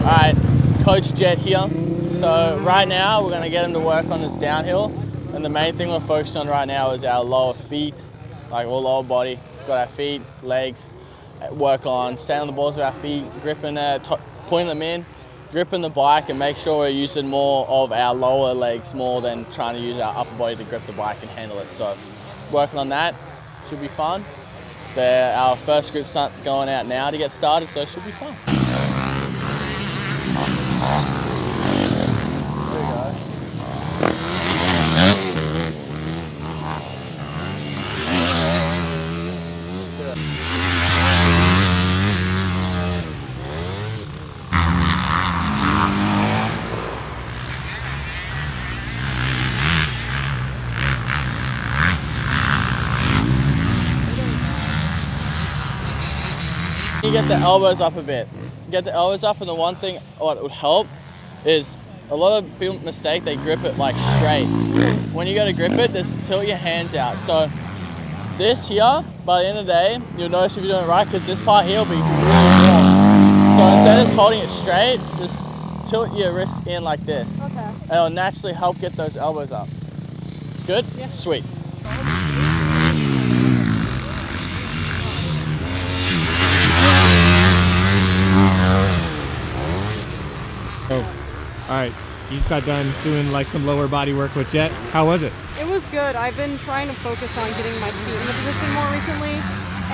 Alright, Coach Jett here. So right now we're going to get him to work on this downhill, and the main thing we're focused on right now is our lower feet, like all lower body. Got our feet, legs, work on staying on the balls of our feet, gripping pointing them in, gripping the bike, and make sure we're using more of our lower legs more than trying to use our upper body to grip the bike and handle it. So working on that should be fun. Our first group's going out now to get started, so it should be fun. There we go. You get the elbows up a bit. Get the elbows up, and the one thing what would help is a lot of people mistake, they grip it like straight. When you go to grip it, just tilt your hands out. So this here, by the end of the day, you'll notice if you're doing it right, because this part here will be really warm. So instead of just holding it straight, just tilt your wrist in like this. Okay. And it'll naturally help get those elbows up. Good? Yeah. Sweet. Oh, all right. You just got done doing like some lower body work with Jett. How was it? It was good. I've been trying to focus on getting my feet in the position more recently,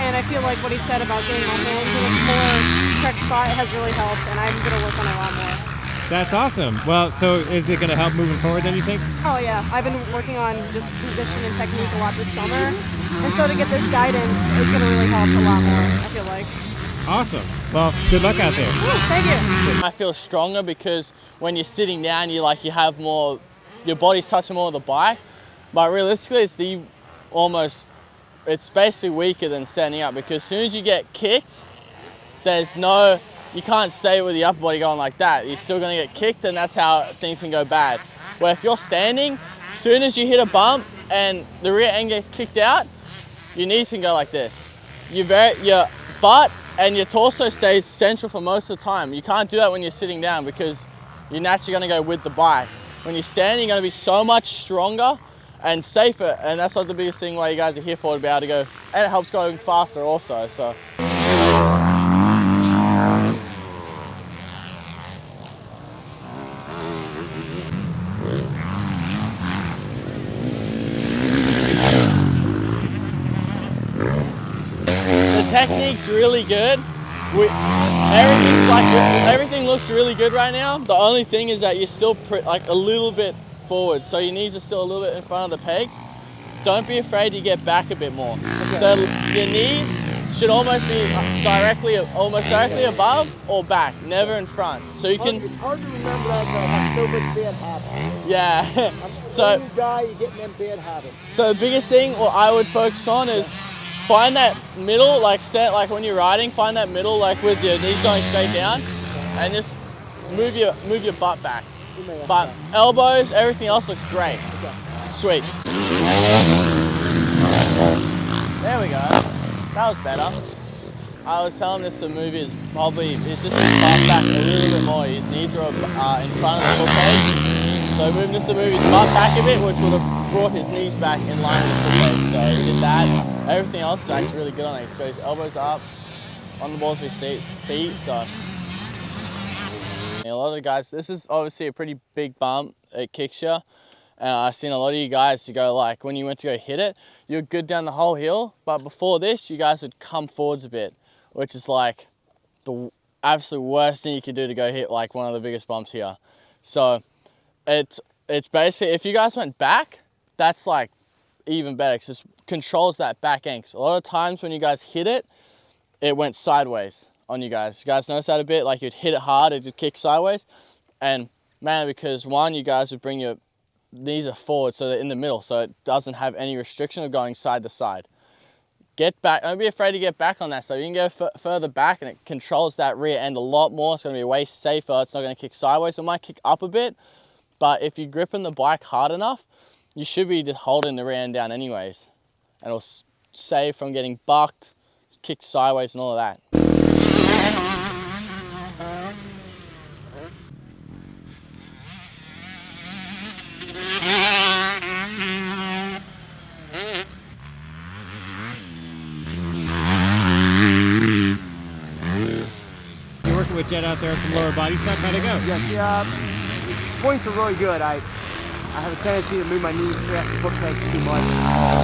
and I feel like what he said about getting my hands in a more correct spot has really helped, and I'm going to work on it a lot more. That's awesome. Well, so is it going to help moving forward then, you think? Oh yeah, I've been working on just position and technique a lot this summer, and so to get this guidance is going to really help a lot more, I feel like. Awesome. Well, good luck out there. Ooh, thank you. I feel stronger because when you're sitting down, you have more, your body's touching more of the bike. But realistically, it's basically weaker than standing up, because as soon as you get kicked, you can't stay with the upper body going like that. You're still going to get kicked, and that's how things can go bad. Where if you're standing, as soon as you hit a bump and the rear end gets kicked out, your knees can go like this. Your butt and your torso stays central for most of the time. You can't do that when you're sitting down, because you're naturally going to go with the bike. When you're standing, you're going to be so much stronger and safer, and that's like the biggest thing why you guys are here for, to be able to go, and it helps going faster also. So. The technique's really good. Everything looks really good right now. The only thing is that you're still like a little bit forward, so your knees are still a little bit in front of the pegs. Don't be afraid to get back a bit more. Okay. Your knees should almost be directly above or back, never in front. So you can. It's hard to remember that, I have so much bad habits. Yeah. So you die, you get in them bad habits. So the biggest thing what I would focus on is find that middle, like when you're riding, find that middle, like with your knees going straight down, and just move your butt back. But elbows, everything else looks great. Okay. Sweet. There we go. That was better. I was telling him to move he's just his butt back a little bit more. His knees are in front of the foot peg. So moving just to move his butt back a bit, which would have brought his knees back in line with the foot peg. So he did that. Everything else is actually really good on it. He's got his elbows up on the balls of his feet. So a lot of the guys, this is obviously a pretty big bump. It kicks you. I've seen a lot of you guys to go, like, when you went to go hit it, you're good down the whole hill, but before this, you guys would come forwards a bit, which is like the absolute worst thing you could do to go hit like one of the biggest bumps here. So it's basically, if you guys went back, that's like even better, because it controls that back end. 'Cause a lot of times when you guys hit it, it went sideways on you guys. You guys notice that a bit? Like you'd hit it hard, it would kick sideways. And man, because one, you guys would bring your knees are forward, so they're in the middle, so it doesn't have any restriction of going side to side. Get back, don't be afraid to get back on that, so you can go further back, and it controls that rear end a lot more. It's going to be way safer. It's not going to kick sideways. It might kick up a bit, but if you're gripping the bike hard enough, you should be just holding the rear end down anyways, and it'll save from getting bucked, kicked sideways and all of that. You're working with Jett out there on some lower body stuff. How'd it go? Yes, points are really good. I have a tendency to move my knees past the foot pegs too much.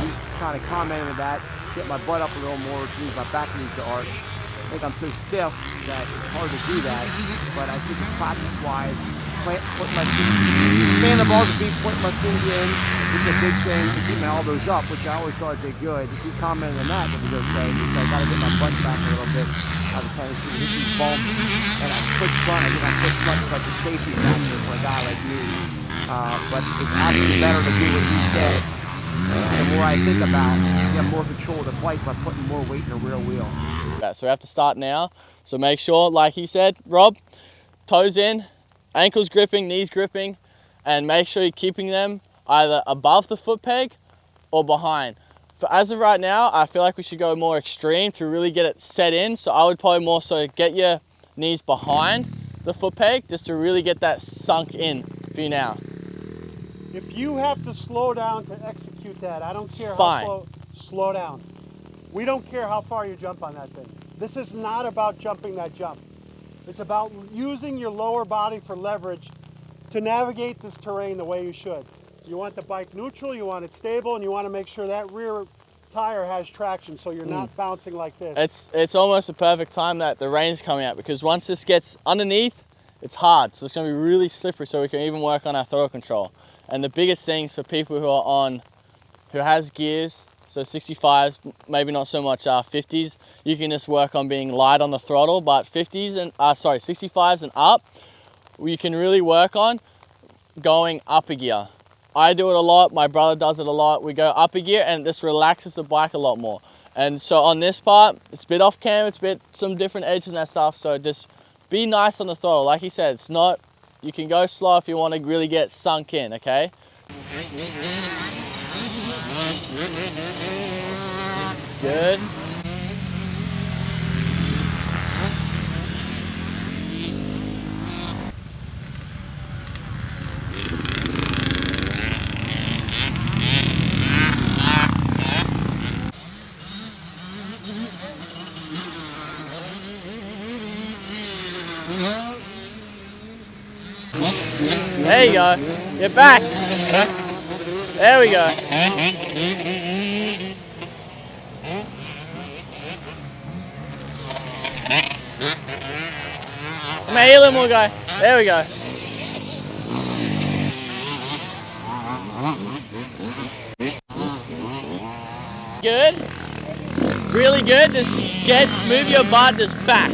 You kind of commented on that. Get my butt up a little more, which means my back needs to arch. I think I'm so stiff that it's hard to do that. But I think practice-wise, put my feet, fan the balls of feet, point my feet in, which is a big thing to keep my elbows up, which I always thought I did good. He commented on that, it was okay. He said I got to get my butt back a little bit. I have a tendency to hit these bumps, and I foot front. I think my foot front is like a safety factor for a guy like me. But it's actually better to do what he said. The more I think about, you have more control of the bike by putting more weight in the rear wheel. So we have to start now. So make sure, like he said, Rob, toes in, ankles gripping, knees gripping, and make sure you're keeping them either above the foot peg or behind. For as of right now, I feel like we should go more extreme to really get it set in. So I would probably more so get your knees behind the foot peg just to really get that sunk in for you now. If you have to slow down to execute that, I don't care fine. how slow down. We don't care how far you jump on that thing. This is not about jumping that jump. It's about using your lower body for leverage to navigate this terrain the way you should. You want the bike neutral, you want it stable, and you want to make sure that rear tire has traction so you're not bouncing like this. It's almost a perfect time that the rain's coming out, because once this gets underneath, it's hard. So it's going to be really slippery, so we can even work on our throttle control. And the biggest things for people who has gears, so 65s, maybe not so much 50s, you can just work on being light on the throttle, but 65s and up, you can really work on going up a gear. I do it a lot, my brother does it a lot. We go up a gear and this relaxes the bike a lot more. And so on this part, it's a bit off cam, it's a bit some different edges and that stuff, so just be nice on the throttle. Like he said, it's not, you can go slow if you want to really get sunk in, okay? Good. There you go. Get back. There we go. Come here, a little more guy. There we go. Good. Really good. Just move your butt just back.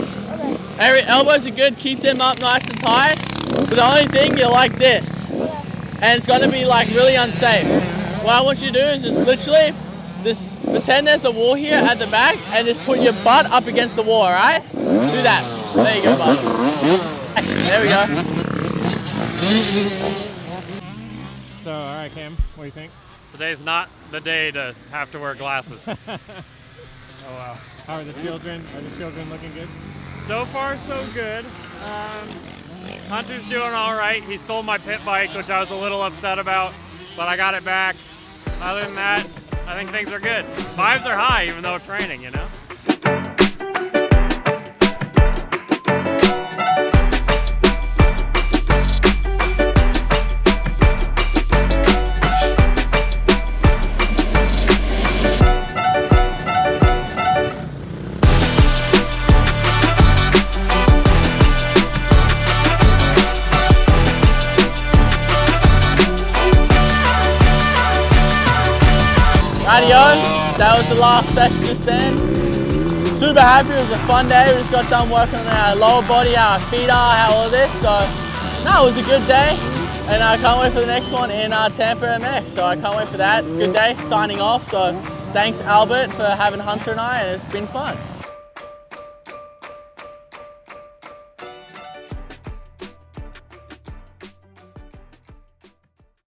Every elbows are good. Keep them up nice and tight. But the only thing, you're like this. And it's going to be like really unsafe. What I want you to do is just literally just pretend there's a wall here at the back and just put your butt up against the wall, alright? Do that. There you go, bud. There we go. So, alright Cam, what do you think? Today's not the day to have to wear glasses. Oh wow. How are the children? Are the children looking good? So far, so good. Hunter's doing all right. He stole my pit bike, which I was a little upset about, but I got it back. Other than that, I think things are good. Vibes are high, even though it's raining, you know? Rightio, that was the last session just then. Super happy, it was a fun day. We just got done working on our lower body, how our feet are, how all this. So, no, it was a good day. And I can't wait for the next one in Tampa MX. So I can't wait for that. Good day, signing off. So thanks Albert for having Hunter and I, and it's been fun.